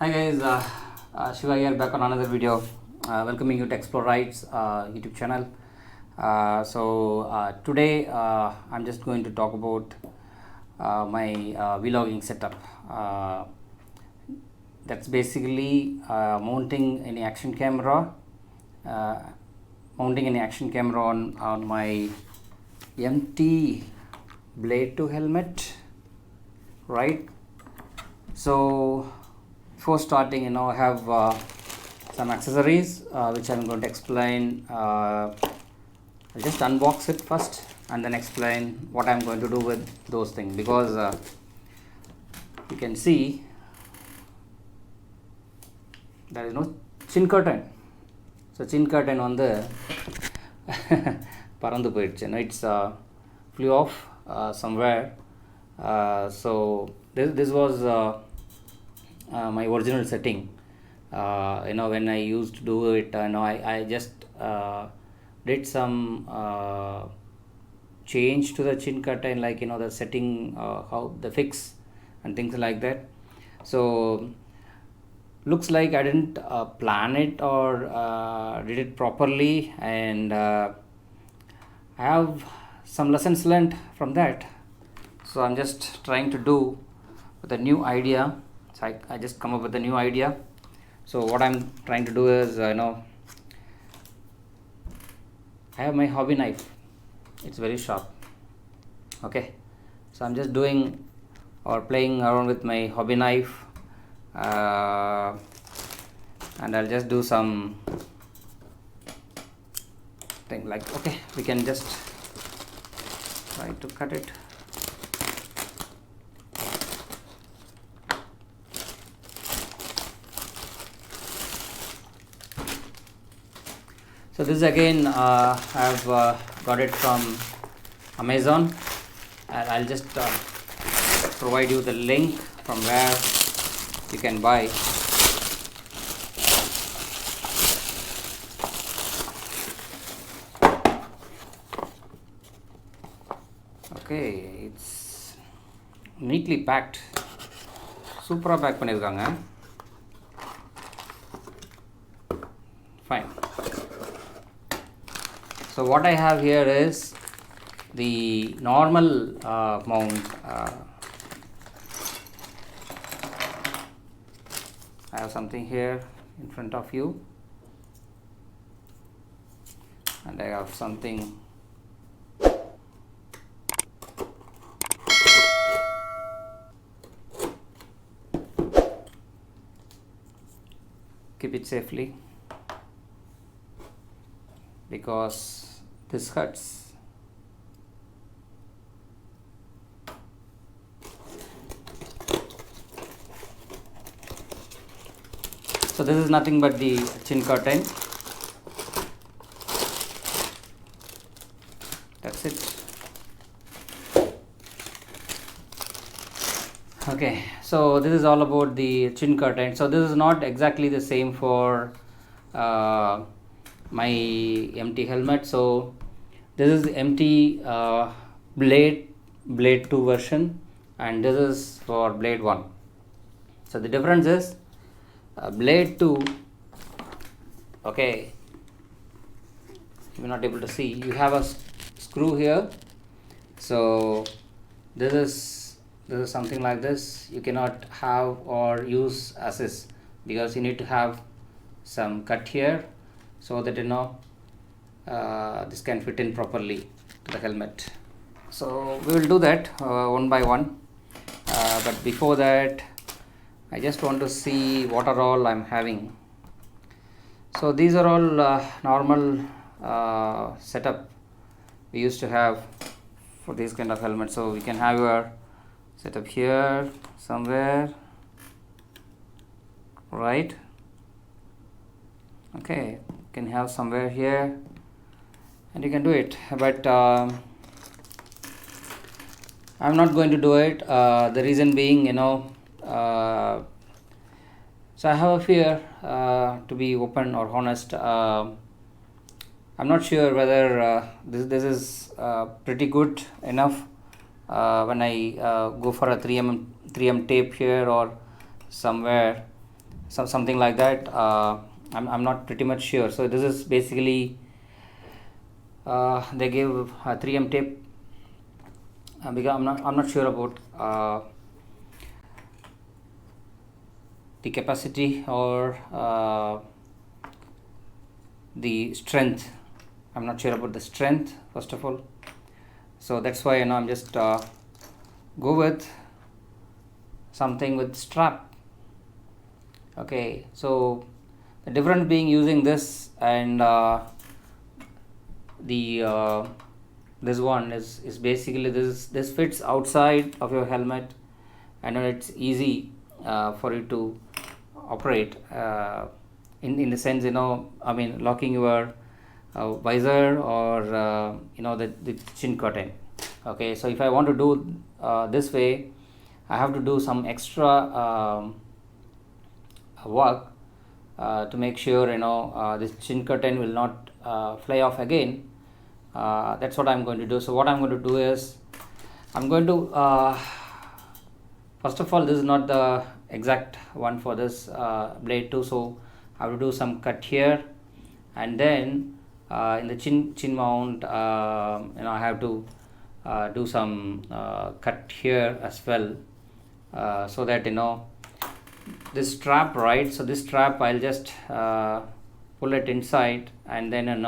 Hi guys, Shiva here back on another video. Welcoming you to Explore Rides YouTube channel. Today I'm just going to talk about my vlogging setup. That's basically mounting an action camera, on my MT Blade 2 helmet, right? So before starting, I have some accessories which I'm going to explain. I'll just unbox it first and then explain what I'm going to do with those things, because you can see there is no chin curtain. So chin curtain on the பறந்து போயிடுச்சு, it's flew off somewhere. So this was my original setting. When I used to do it, I just did some change to the chin curtain, like the setting, how the fix and things like that. So looks like I didn't plan it or did it properly, and I have some lessons learned from that. So I'm just trying to do with a new idea. So I just come up with a new idea. So what I'm trying to do is, I have my hobby knife. It's very sharp. Okay, so I'm just doing or playing around with my hobby knife, and I'll just do some thing like, okay, we can just try to cut it. So this again, I've got it from Amazon, and I'll just provide you the link from where you can buy. Okay, it's neatly packed. Super pack பண்ணிருக்காங்க. Fine. So what I have here is the normal mount. I have something here in front of you, and I have something keep it safely, because this hurts. So this is nothing but the chin curtain. That's it. Okay, so this is all about the chin curtain. So this is not exactly the same for my MT helmet. So this is MT Blade 2 version, and this is for Blade 1. So the difference is Blade 2, okay, you're not able to see, you have a screw here. So this is something like this. You cannot have or use assist, because you need to have some cut here, so that this can fit in properly to the helmet. So we will do that one by one, but before that I just want to see what are all I'm having. So these are all normal setup we used to have for these kind of helmets. So we can have your setup here somewhere, right? Okay, you can have somewhere here, and you can do it, but I'm not going to do it. The reason being, so I have a fear, to be open or honest. I'm not sure whether this is pretty good enough when I go for a 3mm tape here or somewhere. something like that. I'm not pretty much sure. So this is basically they give 3M tape, because I'm not sure about the capacity or the strength. I'm not sure about the strength first of all, so that's why I'm just go with something with strap. Okay, so the difference being using this and the this one is basically this fits outside of your helmet, and it's easy for you to operate in the sense, I mean, locking your visor or the chin curtain. Okay, so if I want to do this way, I have to do some extra work to make sure this chin curtain will not fly off again. That's what I'm going to do. So what I'm going to do is I'm going to first of all, this is not the exact one for this blade too, so I have to do some cut here, and then in the chin mount, I have to do some cut here as well, so that this strap, right? So this strap I'll just pull it inside, and then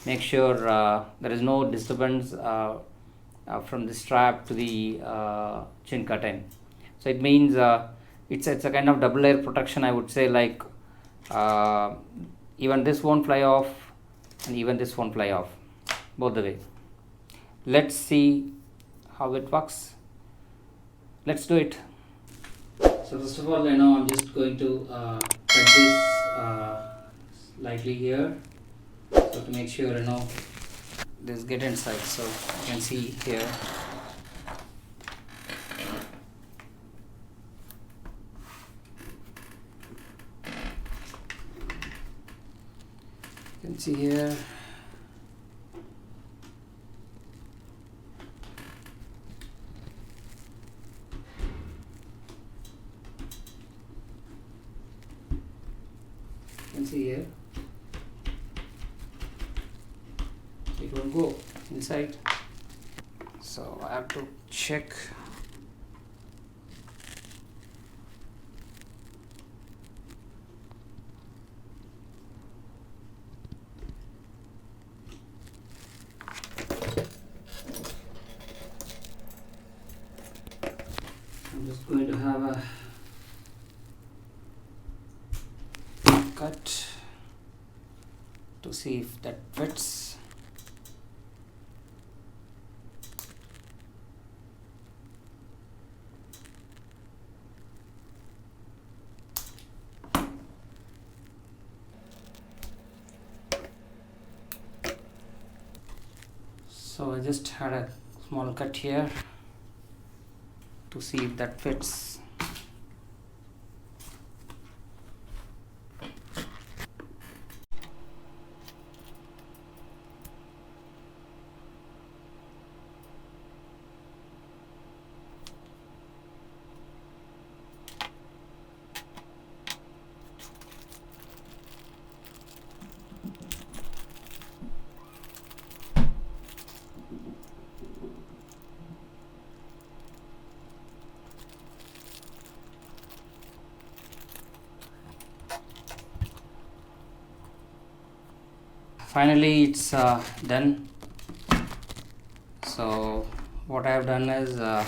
make sure there is no disturbance from the strap to the chin curtain. So it means it's a kind of double layer protection, I would say. Like even this won't fly off, and even this won't fly off, both the way. Let's see how it works. Let's do it. So first of all, I'm just going to cut this slightly here, so to make sure this get inside. So you can see here. You can see here. You can see here. It won't go inside. So I have to check. I'm just going to have a cut to see if that fits. So I just had a small cut here to see if that fits. Finally it's done. So what I have done is the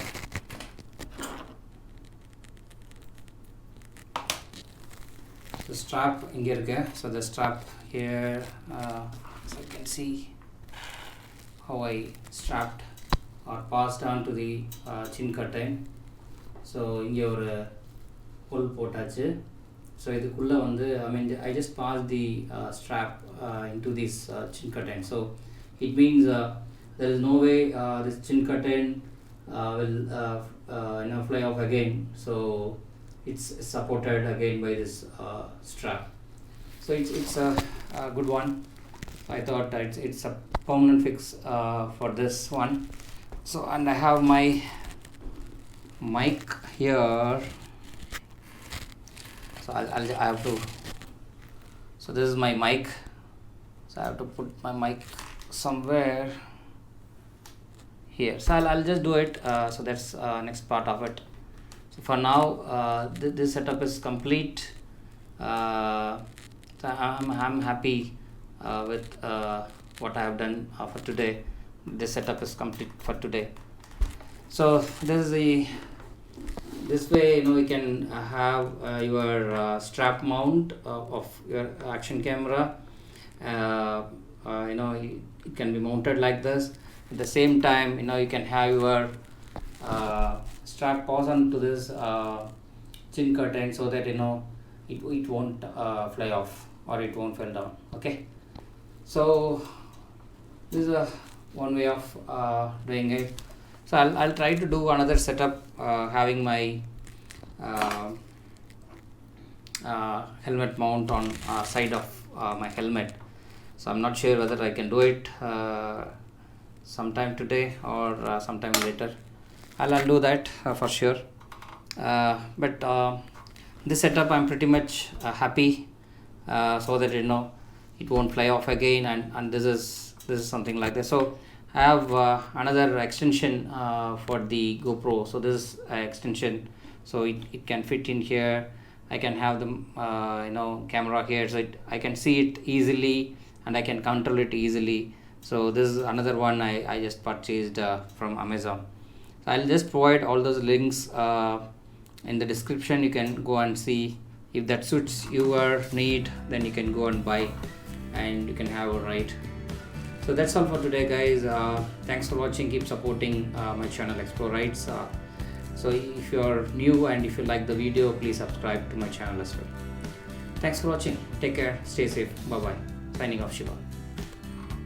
strap inge irukku. So the strap here, so you can see how I strapped or passed on to the chin curtain. So inge ஒரு hole போட்டாச்சு. So இதுக்குள்ள வந்து I just passed the strap into this chin curtain. So it means there is no way this chin curtain will fly off again. So it's supported again by this strap. So it's a good one. I thought it's a permanent fix for this one. So, and I have my mic here. So I have to, so this is my mic, so I have to put my mic somewhere here. So I'll just do it. So that's next part of it. So for now, this setup is complete. So I'm happy with what I have done for today. This setup is complete for today. So this way, you can have your strap mount of your action camera. It can be mounted like this. At the same time, you can have your strap pass onto this chin curtain, so that it won't fly off or it won't fall down. Okay, so this is one way of doing it. So I'll try to do another setup having my helmet mount on side of my helmet. So I'm not sure whether I can do it sometime today or sometime later. I'll do that for sure. But this setup I'm pretty much happy, so that it won't fly off again, and this is something like this. So I have another extension for the GoPro. So this is extension, so it can fit in here. I can have the camera here, so I can see it easily and I can control it easily. So this is another one I just purchased from Amazon. So I'll just provide all those links in the description. You can go and see. If that suits your need, then you can go and buy and you can have a ride. So that's all for today, guys. Thanks for watching. Keep supporting my channel Explore Rides. So if you're new and if you like the video, please subscribe to my channel as well. Thanks for watching. Take care. Stay safe. Bye bye. Signing off, Shiva.